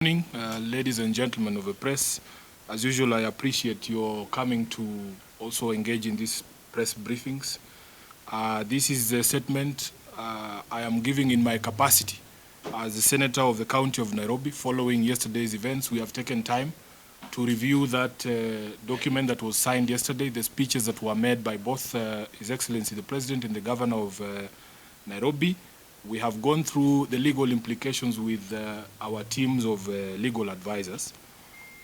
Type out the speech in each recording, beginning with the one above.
Morning, ladies and gentlemen of the press. As usual, I appreciate your coming to also engage in these press briefings. This is a statement I am giving in my capacity as the Senator of the County of Nairobi. Following yesterday's events, we have taken time to review that document that was signed yesterday, the speeches that were made by both His Excellency the President and the Governor of Nairobi. We have gone through the legal implications with our teams of legal advisors.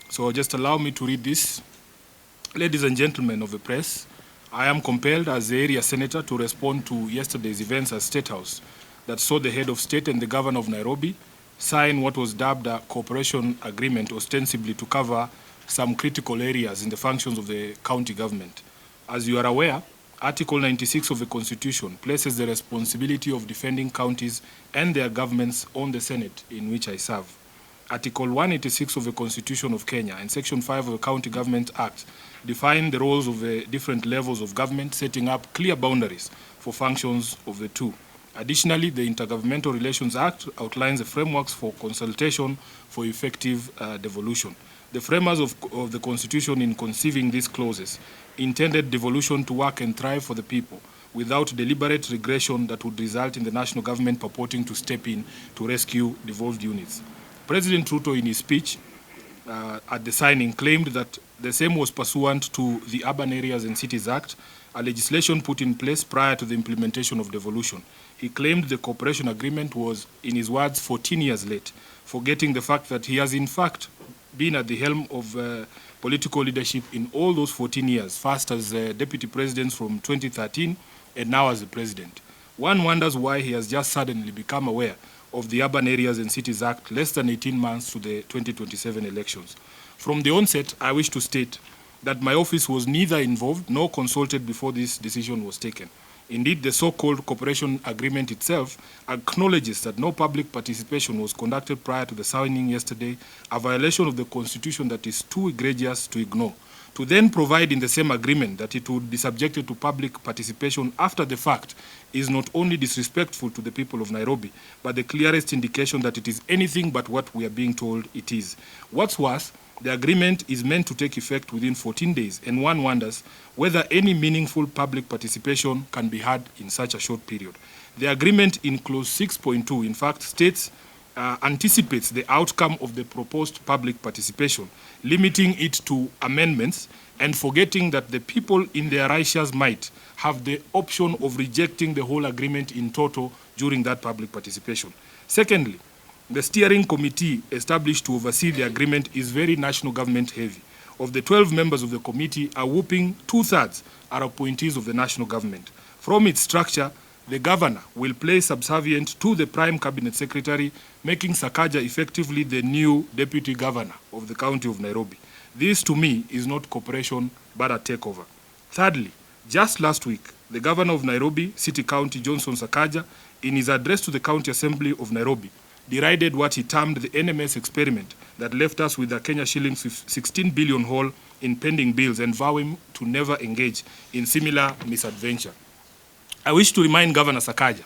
So just allow me to read this. Ladies and gentlemen of the press, I am compelled as the area senator to respond to yesterday's events at State House that saw the head of state and the governor of Nairobi sign what was dubbed a cooperation agreement, ostensibly to cover some critical areas in the functions of the county government. As you are aware, Article 96 of the Constitution places the responsibility of defending counties and their governments on the Senate, in which I serve. Article 186 of the Constitution of Kenya and Section 5 of the County Government Act define the roles of the different levels of government, setting up clear boundaries for functions of the two. Additionally, the Intergovernmental Relations Act outlines the frameworks for consultation for effective devolution. The framers of the Constitution, in conceiving these clauses, intended devolution to work and thrive for the people without deliberate regression that would result in the national government purporting to step in to rescue devolved units. President Ruto, in his speech at the signing, claimed that the same was pursuant to the Urban Areas and Cities Act, a legislation put in place prior to the implementation of devolution. He claimed the cooperation agreement was, in his words, 14 years late, forgetting the fact that he has in fact been at the helm of political leadership in all those 14 years, first as deputy president from 2013 and now as the president. One wonders why he has just suddenly become aware of the Urban Areas and Cities Act less than 18 months to the 2027 elections. From the onset, I wish to state that my office was neither involved nor consulted before this decision was taken. Indeed, the so-called cooperation agreement itself acknowledges that no public participation was conducted prior to the signing yesterday, a violation of the Constitution that is too egregious to ignore. To then provide in the same agreement that it would be subjected to public participation after the fact is not only disrespectful to the people of Nairobi, but the clearest indication that it is anything but what we are being told it is. What's worse, the agreement is meant to take effect within 14 days, and one wonders whether any meaningful public participation can be had in such a short period. The agreement in clause 6.2, in fact, states anticipates the outcome of the proposed public participation, limiting it to amendments and forgetting that the people in their righteous might have the option of rejecting the whole agreement in toto during that public participation. Secondly, the steering committee established to oversee the agreement is very national government heavy. Of the 12 members of the committee, a whopping 2/3 are appointees of the national government. From its structure, the governor will play subservient to the prime cabinet secretary, making Sakaja effectively the new deputy governor of the county of Nairobi. This, to me, is not cooperation, but a takeover. Thirdly, just last week, the governor of Nairobi City County, Johnson Sakaja, in his address to the County Assembly of Nairobi, derided what he termed the NMS experiment that left us with a Kenya shillings 16 billion hole in pending bills and vowing to never engage in similar misadventure. I wish to remind Governor Sakaja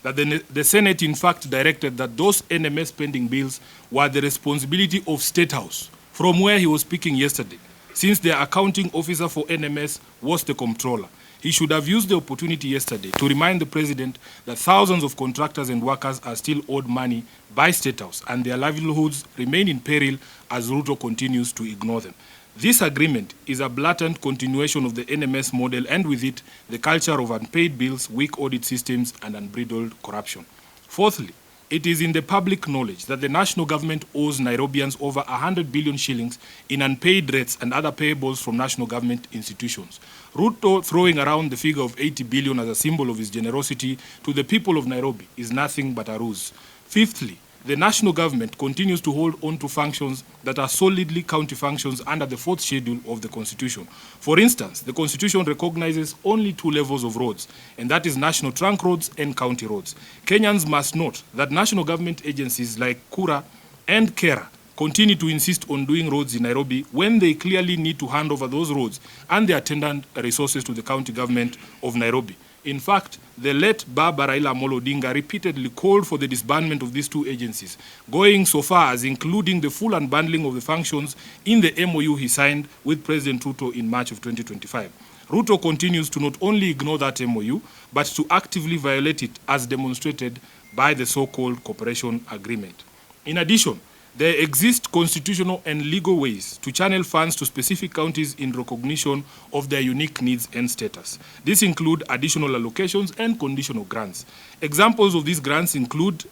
that the Senate in fact directed that those NMS pending bills were the responsibility of State House, from where he was speaking yesterday, since the accounting officer for NMS was the comptroller. He should have used the opportunity yesterday to remind the president that thousands of contractors and workers are still owed money by State House and their livelihoods remain in peril as Ruto continues to ignore them. This agreement is a blatant continuation of the NMS model and with it, the culture of unpaid bills, weak audit systems and unbridled corruption. Fourthly, it is in the public knowledge that the national government owes Nairobians over 100 billion shillings in unpaid rates and other payables from national government institutions. Ruto throwing around the figure of 80 billion as a symbol of his generosity to the people of Nairobi is nothing but a ruse. Fifthly, the national government continues to hold on to functions that are solidly county functions under the 4th schedule of the Constitution. For instance, the Constitution recognizes only 2 levels of roads, and that is national trunk roads and county roads. Kenyans must note that national government agencies like Kura and Kera continue to insist on doing roads in Nairobi when they clearly need to hand over those roads and the attendant resources to the county government of Nairobi. In fact, the late Baba Raila Amolo Odinga repeatedly called for the disbandment of these two agencies, going so far as including the full unbundling of the functions in the MOU he signed with President Ruto in March of 2025. Ruto continues to not only ignore that MOU, but to actively violate it as demonstrated by the so-called cooperation agreement. In addition, there exist constitutional and legal ways to channel funds to specific counties in recognition of their unique needs and status. These include additional allocations and conditional grants. Examples of these grants include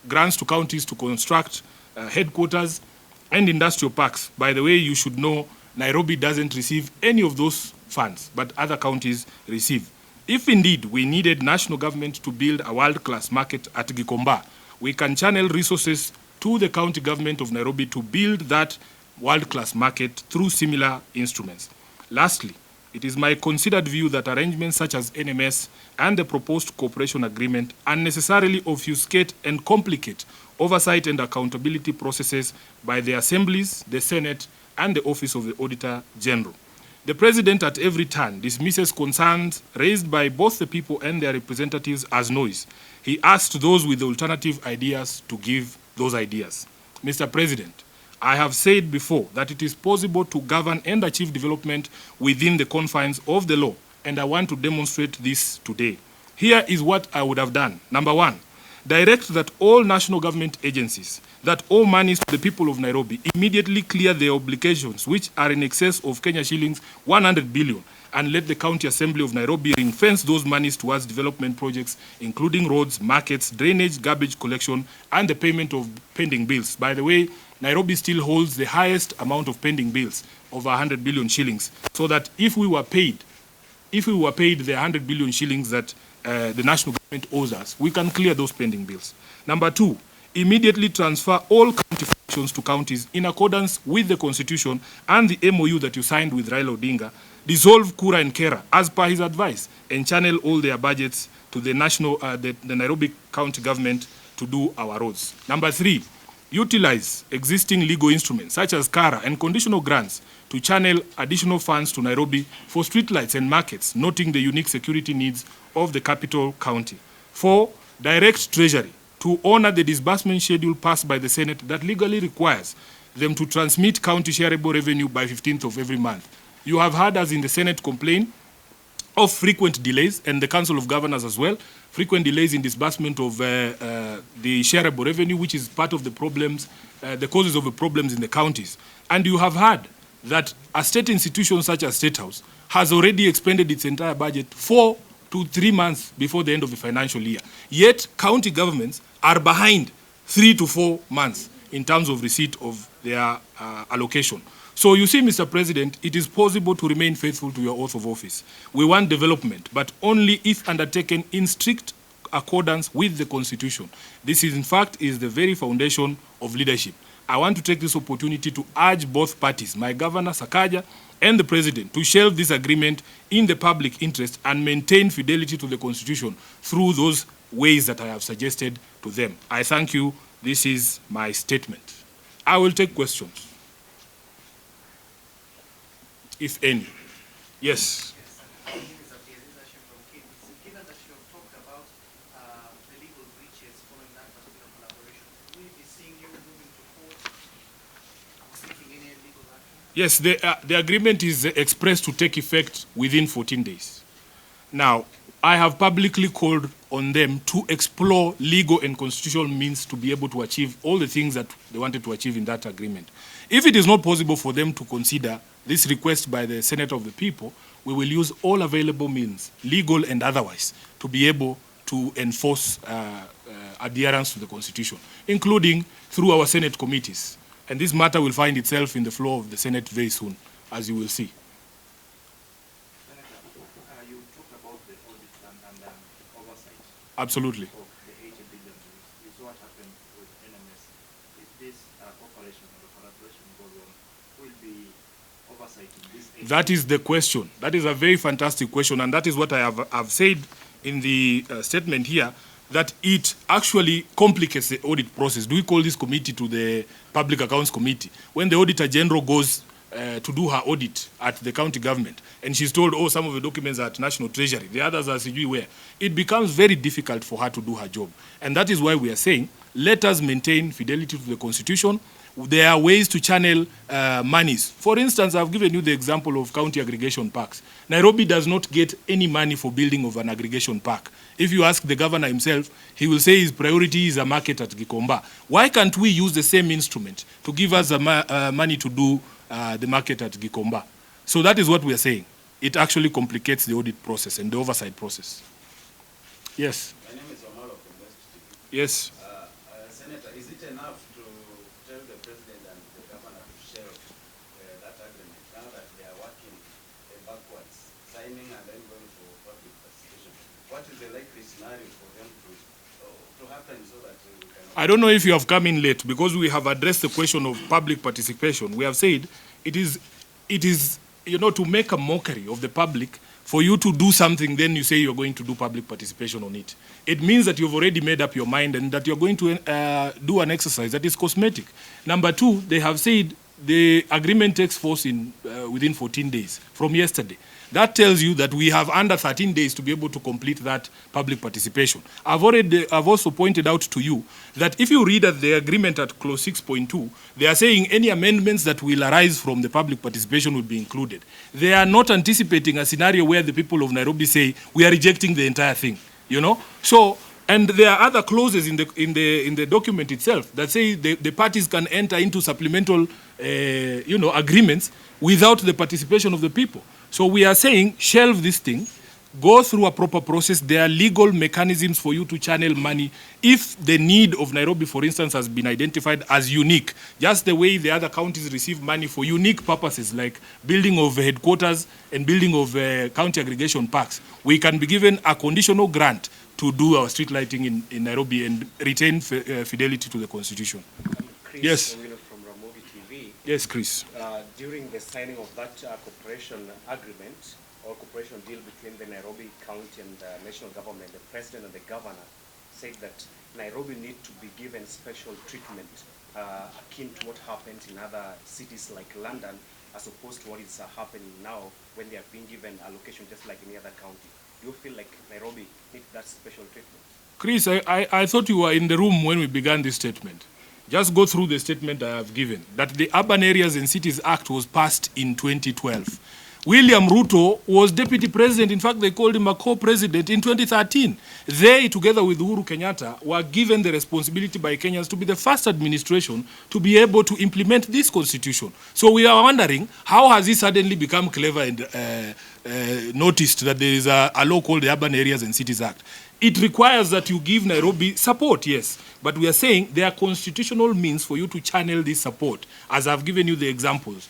grants to counties to construct headquarters and industrial parks. By the way, you should know Nairobi doesn't receive any of those funds, but other counties receive. If indeed we needed national government to build a world-class market at Gikomba, we can channel resources to the county government of Nairobi to build that world-class market through similar instruments. Lastly, it is my considered view that arrangements such as NMS and the proposed cooperation agreement unnecessarily obfuscate and complicate oversight and accountability processes by the assemblies, the Senate, and the Office of the Auditor General. The President at every turn dismisses concerns raised by both the people and their representatives as noise. He asks those with alternative ideas to give those ideas. Mr. President, I have said before that it is possible to govern and achieve development within the confines of the law, and I want to demonstrate this today. Here is what I would have done. Number one, direct that all national government agencies that owe monies to the people of Nairobi immediately clear their obligations, which are in excess of Kenya shillings 100 billion, and let the County Assembly of Nairobi ring-fence those monies towards development projects, including roads, markets, drainage, garbage collection, and the payment of pending bills. By the way, Nairobi still holds the highest amount of pending bills, over 100 billion shillings, so that if we were paid the 100 billion shillings that the national government owes us, we can clear those pending bills. Number two, immediately transfer all county functions to counties in accordance with the Constitution and the MOU that you signed with Raila Odinga. Dissolve Kura and Kera as per his advice and channel all their budgets to the Nairobi County government to do our roads. Number three, utilize existing legal instruments such as Kara and conditional grants to channel additional funds to Nairobi for streetlights and markets, noting the unique security needs of the capital county. 4. Direct Treasury to honor the disbursement schedule passed by the Senate that legally requires them to transmit county shareable revenue by 15th of every month. You have heard us in the Senate complain of frequent delays, and the Council of Governors as well, frequent delays in disbursement of the shareable revenue, which is part of the problems, the causes of the problems in the counties. And you have heard that a state institution such as State House has already expended its entire budget 4 to 3 months before the end of the financial year. Yet, county governments are behind 3 to 4 months in terms of receipt of their allocation. So you see, Mr. President, it is possible to remain faithful to your oath of office. We want development, but only if undertaken in strict accordance with the Constitution. This is, in fact, is the very foundation of leadership. I want to take this opportunity to urge both parties, my governor, Sakaja, and the President, to shelve this agreement in the public interest and maintain fidelity to the Constitution through those ways that I have suggested to them. I thank you. This is my statement. I will take questions, if any. Yes. Given that you have talked about the legal breaches following that particular collaboration, will we be seeing you moving to court, seeking any legal action? Yes, the agreement is expressed to take effect within 14 days. Now, I have publicly called on them to explore legal and constitutional means to be able to achieve all the things that they wanted to achieve in that agreement. If it is not possible for them to consider this request by the Senate of the People, we will use all available means, legal and otherwise, to be able to enforce adherence to the Constitution, including through our Senate committees. And this matter will find itself in the floor of the Senate very soon, as you will see. Senator, you talked about the audit and oversight. Absolutely. Of the 80 billion is what happened with NMS. If this cooperation or collaboration goes on, will be oversight in this 80? That is the question. That is a very fantastic question, and that is what I have said in the statement here, that it actually complicates the audit process. Do we call this committee to the Public Accounts Committee? When the Auditor General goes to do her audit at the county government, and she's told, oh, some of the documents are at National Treasury, the others are sijui where, it becomes very difficult for her to do her job. And that is why we are saying, let us maintain fidelity to the Constitution. There are ways to channel monies. For instance, I've given you the example of county aggregation parks. Nairobi does not get any money for building of an aggregation park. If you ask the governor himself, he will say his priority is a market at Gikomba. Why can't we use the same instrument to give us money to do the market at Gikomba? So that is what we are saying. It actually complicates the audit process and the oversight process. Yes. My name is Omar from West TV. Yes. Senator, is it enough to tell the president and the governor to share that agreement now that they are working backwards, signing and then going for public participation? What is the likely scenario for them to happen so that we can... I don't know if you have come in late, because we have addressed the question of public participation. We have said it is, you know, to make a mockery of the public. For you to do something, then you say you're going to do public participation on it. It means that you've already made up your mind and that you're going to do an exercise that is cosmetic. Number two, they have said the agreement takes force in within 14 days from yesterday. That tells you that we have under 13 days to be able to complete that public participation. I've also pointed out to you that if you read at the agreement at clause 6.2, they are saying any amendments that will arise from the public participation will be included. They are not anticipating a scenario where the people of Nairobi say we are rejecting the entire thing, you know. So, and there are other clauses in the document itself that say the parties can enter into supplemental, agreements without the participation of the people. So we are saying, shelve this thing, go through a proper process. There are legal mechanisms for you to channel money if the need of Nairobi, for instance, has been identified as unique, just the way the other counties receive money for unique purposes like building of headquarters and building of county aggregation parks. We can be given a conditional grant to do our street lighting in Nairobi and retain fidelity to the Constitution. Chris, yes. From Nairobi TV. Yes, Chris. During the signing of that cooperation agreement or cooperation deal between the Nairobi County and the national government, the president and the governor said that Nairobi need to be given special treatment akin to what happens in other cities like London, as opposed to what is happening now when they are being given allocation just like any other county. Do you feel like Nairobi needs that special treatment? Chris, I thought you were in the room when we began this statement. Just go through the statement I have given, that the Urban Areas and Cities Act was passed in 2012. William Ruto was deputy president. In fact, they called him a co-president in 2013. They, together with Uhuru Kenyatta, were given the responsibility by Kenyans to be the first administration to be able to implement this constitution. So we are wondering, how has he suddenly become clever and noticed that there is a law called the Urban Areas and Cities Act? It requires that you give Nairobi support, yes. But we are saying there are constitutional means for you to channel this support, as I've given you the examples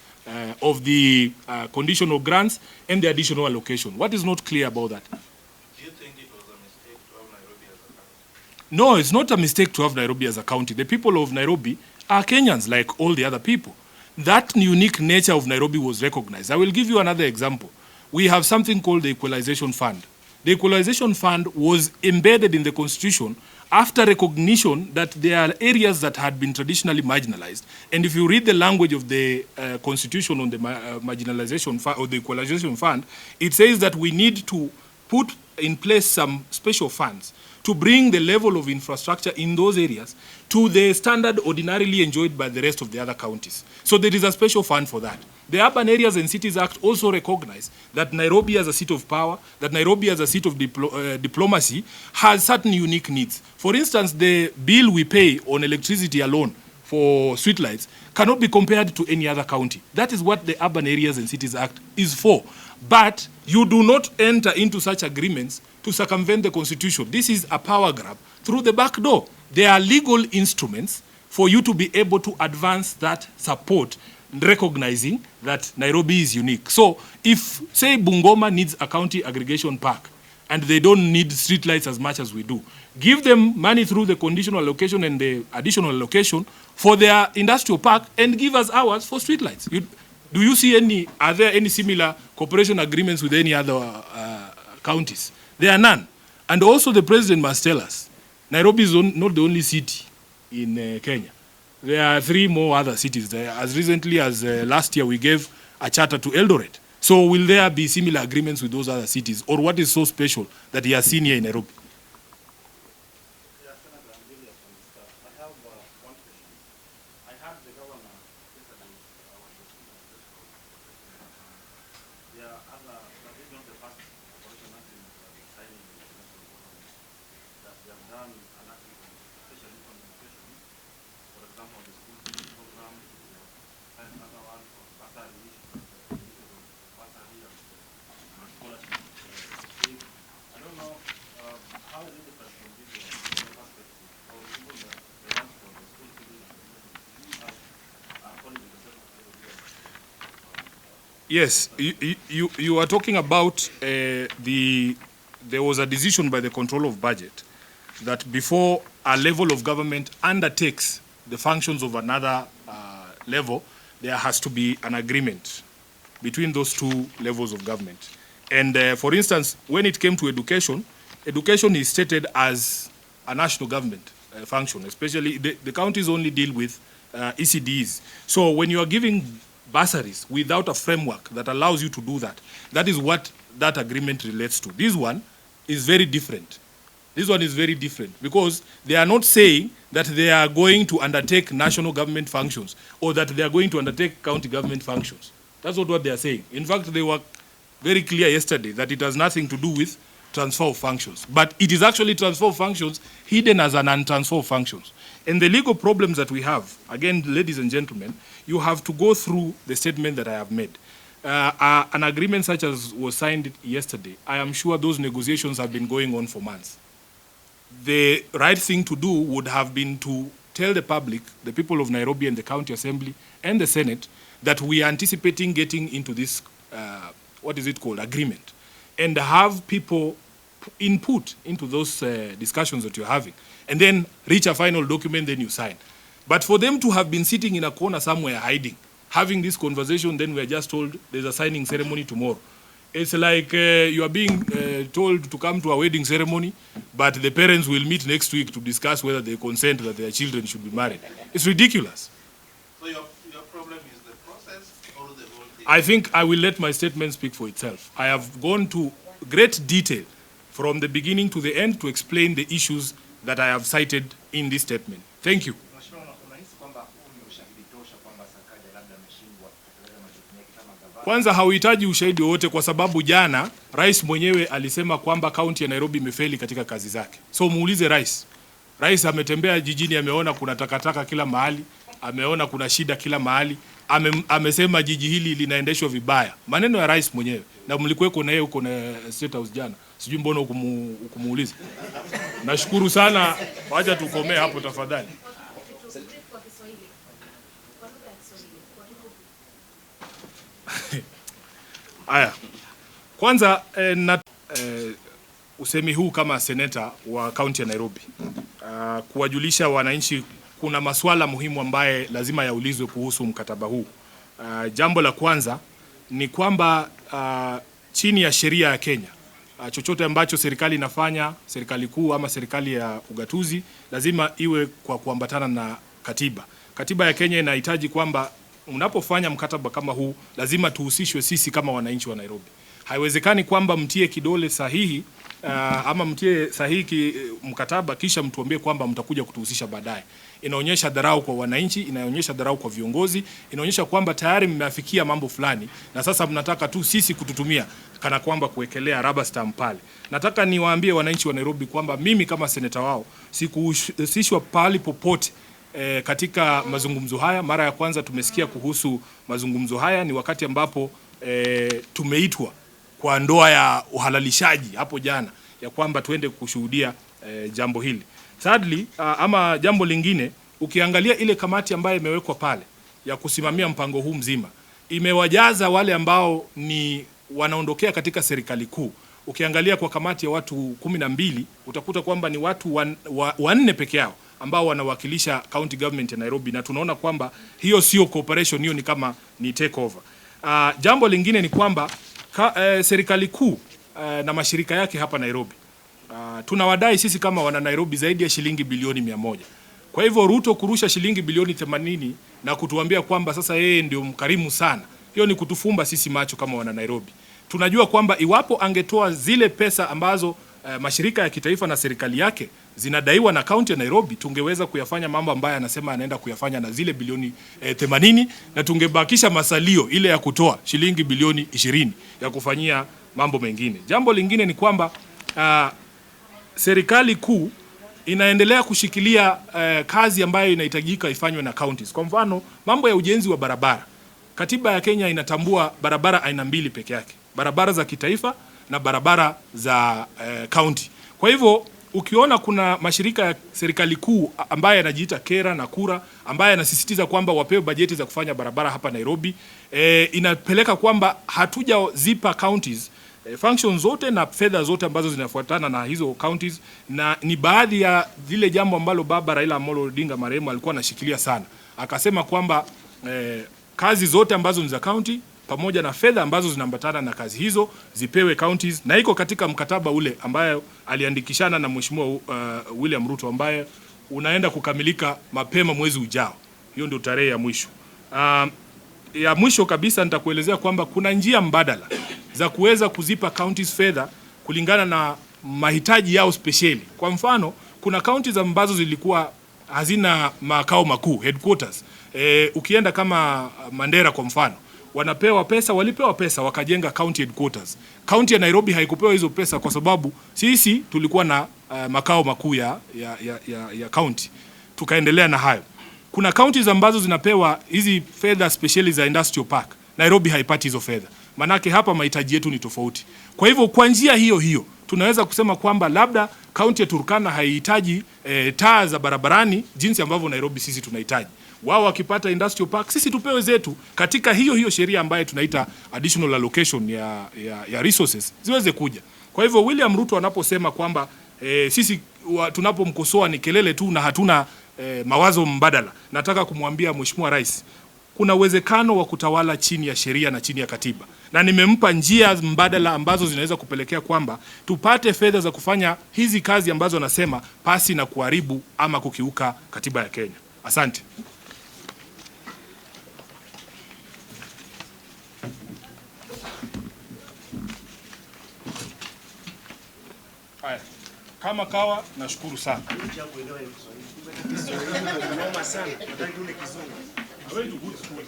of the conditional grants and the additional allocation. What is not clear about that? Do you think it was a mistake to have Nairobi as a county? No, it's not a mistake to have Nairobi as a county. The people of Nairobi are Kenyans like all the other people. That unique nature of Nairobi was recognized. I will give you another example. We have something called the Equalization Fund. The Equalization Fund was embedded in the Constitution after recognition that there are areas that had been traditionally marginalized. And if you read the language of the Constitution on the marginalization fund, or the Equalization Fund, it says that we need to put in place some special funds to bring the level of infrastructure in those areas to the standard ordinarily enjoyed by the rest of the other counties. So there is a special fund for that. The Urban Areas and Cities Act also recognizes that Nairobi as a seat of power, that Nairobi as a seat of diplomacy has certain unique needs. For instance, the bill we pay on electricity alone for streetlights cannot be compared to any other county. That is what the Urban Areas and Cities Act is for. But you do not enter into such agreements to circumvent the Constitution. This is a power grab through the back door. There are legal instruments for you to be able to advance that support, recognizing that Nairobi is unique. So if, say, Bungoma needs a county aggregation park and they don't need streetlights as much as we do, give them money through the conditional allocation and the additional allocation for their industrial park and give us ours for streetlights. Do you see are there any similar cooperation agreements with any other counties? There are none. And also the president must tell us, Nairobi is not the only city in Kenya. there are 3 more other cities there. As recently as last year, we gave a charter to Eldoret. So will there be similar agreements with those other cities? Or what is so special that he has seen here in Nairobi? Yeah, Senator, I'm really from the start. I have one question. I heard the governor yesterday, there are other, that is not the first operation agreement that is signing with the national government, that they have done an agreement, especially on education. For example, the school feeding program, they have signed another one for bursary issues, bursary and scholarship. I don't know, how is it different from this perspective, or even the ones for the school feeding and education? According to the set of Yes, you are talking about there was a decision by the control of budget that before a level of government undertakes the functions of another level, there has to be an agreement between those 2 levels of government. And for instance, when it came to education, education is stated as a national government function, especially the counties only deal with ECDs. So when you are giving bursaries without a framework that allows you to do that, that is what that agreement relates to. This one is very different. This one is very different because they are not saying that they are going to undertake national government functions or that they are going to undertake county government functions. That's not what they are saying. In fact, they were very clear yesterday that it has nothing to do with transfer of functions. But it is actually transfer of functions hidden as an untransfer of functions. And the legal problems that we have, again, ladies and gentlemen, you have to go through the statement that I have made. An agreement such as was signed yesterday, I am sure those negotiations have been going on for months. The right thing to do would have been to tell the public, the people of Nairobi and the County Assembly and the Senate, that we are anticipating getting into this, agreement, and have people input into those discussions that you're having, and then reach a final document, then you sign. But for them to have been sitting in a corner somewhere hiding, having this conversation, then we are just told there's a signing ceremony tomorrow. It's like you are being told to come to a wedding ceremony, but the parents will meet next week to discuss whether they consent that their children should be married. It's ridiculous. So your problem is the process or the whole thing? I think I will let my statement speak for itself. I have gone to great detail from the beginning to the end to explain the issues that I have cited in this statement. Thank you. Kwanza hauhitaji ushahidi wowote kwa sababu jana rais mwenyewe alisema kwamba kaunti ya Nairobi imefeli katika kazi zake. So muulize rais. Rais ametembea jijini, ameona kuna takataka kila mahali, ameona kuna shida kila mahali, amesema jiji hili linaendeshwa vibaya. Maneno ya rais mwenyewe. Na mlikuweko na yeye huko na State House jana. Sijui mbona ukumuuliza. Nashukuru sana. Wacha tukomee hapo tafadhali. Aya. Kwanza usemi huu kama seneta wa kaunti ya Nairobi, kuwajulisha wananchi kuna masuala muhimu ambaye lazima yaulizwe kuhusu mkataba huu. Jambo la kwanza ni kwamba chini ya sheria ya Kenya, chochote ambacho serikali inafanya, serikali kuu ama serikali ya ugatuzi, lazima iwe kwa kuambatana na katiba. Katiba ya Kenya inahitaji kwamba unapofanya mkataba kama huu lazima tuhusishwe sisi kama wananchi wa Nairobi. Haiwezekani kwamba mtie kidole sahihi ama mtie sahihi mkataba kisha mtuambie kwamba mtakuja kutuhusisha baadaye. Inaonyesha dharau kwa wananchi, inaonyesha dharau kwa viongozi, inaonyesha kwamba tayari mmeafikia mambo fulani na sasa mnataka tu sisi kututumia kana kwamba kuwekelea rubber stamp pale. Nataka niwaambie wananchi wa Nairobi kwamba mimi kama seneta wao sikuhusishwa pali popote katika mazungumzo haya. Mara ya kwanza tumesikia kuhusu mazungumzo haya ni wakati ambapo tumeitwa kwa ndoa ya uhalalishaji hapo jana, ya kwamba tuende kushuhudia jambo hili. Sadly, ama jambo lingine, ukiangalia ile kamati ambayo imewekwa pale ya kusimamia mpango huu mzima, imewajaza wale ambao ni wanaondokea katika serikali kuu. Ukiangalia kwa kamati ya watu 12, utakuta kwamba ni watu wanne peke yao ambao wanawakilisha county government ya Nairobi, na tunaona kwamba hiyo sio cooperation, hiyo ni kama ni takeover. Jambo lingine ni kwamba serikali kuu na mashirika yake hapa Nairobi, tunawadai sisi kama wana Nairobi zaidi ya shilingi bilioni 100. Kwa hivyo Ruto kurusha shilingi bilioni 80 na kutuambia kwamba sasa yeye ndio mkarimu sana, hiyo ni kutufumba sisi macho kama wana Nairobi. Tunajua kwamba iwapo angetoa zile pesa ambazo mashirika ya kitaifa na serikali yake zinadaiwa na kaunti ya Nairobi, tungeweza kuyafanya mambo ambayo anasema anaenda kuyafanya na zile bilioni 80, na tungebakisha masalio ile ya kutoa shilingi bilioni 20 ya kufanyia mambo mengine. Jambo lingine ni kwamba serikali kuu inaendelea kushikilia kazi ambayo inahitajika ifanywe na counties. Kwa mfano, mambo ya ujenzi wa barabara. Katiba ya Kenya inatambua barabara aina mbili peke yake. Barabara za kitaifa na barabara za county. Kwa hivyo ukiona kuna mashirika ya serikali kuu ambaye yanajiita Kera na Kura ambaye yanasisitiza kwamba wapewe bajeti za kufanya barabara hapa Nairobi, inapeleka kwamba hatujazipa counties functions zote na fedha zote ambazo zinafuatana na hizo counties, na ni baadhi ya zile jambo ambalo baba Raila Amolo Odinga marehemu alikuwa anashikilia sana. Akasema kwamba kazi zote ambazo ni za county pamoja na fedha ambazo zinaambatana na kazi hizo zipewe counties, na iko katika mkataba ule ambayo aliandikishana na Mheshimiwa William Ruto ambaye unaenda kukamilika mapema mwezi ujao. Hiyo ndio tarehe ya mwisho. Ya mwisho kabisa nitakuelezea kwamba kuna njia mbadala za kuweza kuzipa counties fedha kulingana na mahitaji yao speciali. Kwa mfano, kuna counties ambazo zilikuwa hazina makao makuu, headquarters. Ukienda kama Mandera kwa mfano, walipewa pesa wakajenga county headquarters. County ya Nairobi haikupewa hizo pesa kwa sababu sisi tulikuwa na makao makuu ya county. Tukaendelea na hayo. Kuna counties ambazo zinapewa hizi fedha speciali za industrial park. Nairobi haipati hizo fedha. Manake hapa mahitaji yetu ni tofauti. Kwa hivyo kwa njia hiyo tunaweza kusema kwamba labda county ya Turkana haihitaji taa za barabarani jinsi ambavyo Nairobi sisi tunahitaji. Wao wakipata industrial park, sisi tupewe zetu katika hiyo sheria ambayo tunaita additional allocation ya resources ziweze kuja. Kwa hivyo William Ruto anaposema kwamba sisi tunapomkosoa ni kelele tu na hatuna mawazo mbadala, nataka kumwambia Mheshimiwa Rais, kuna uwezekano wa kutawala chini ya sheria na chini ya katiba, na nimempa njia mbadala ambazo zinaweza kupelekea kwamba tupate fedha za kufanya hizi kazi ambazo anasema pasi na kuharibu ama kukiuka katiba ya Kenya. Asante. Haya, kama kawa nashukuru sana. Noma sana. Nataka ule kizungu. I went to good school.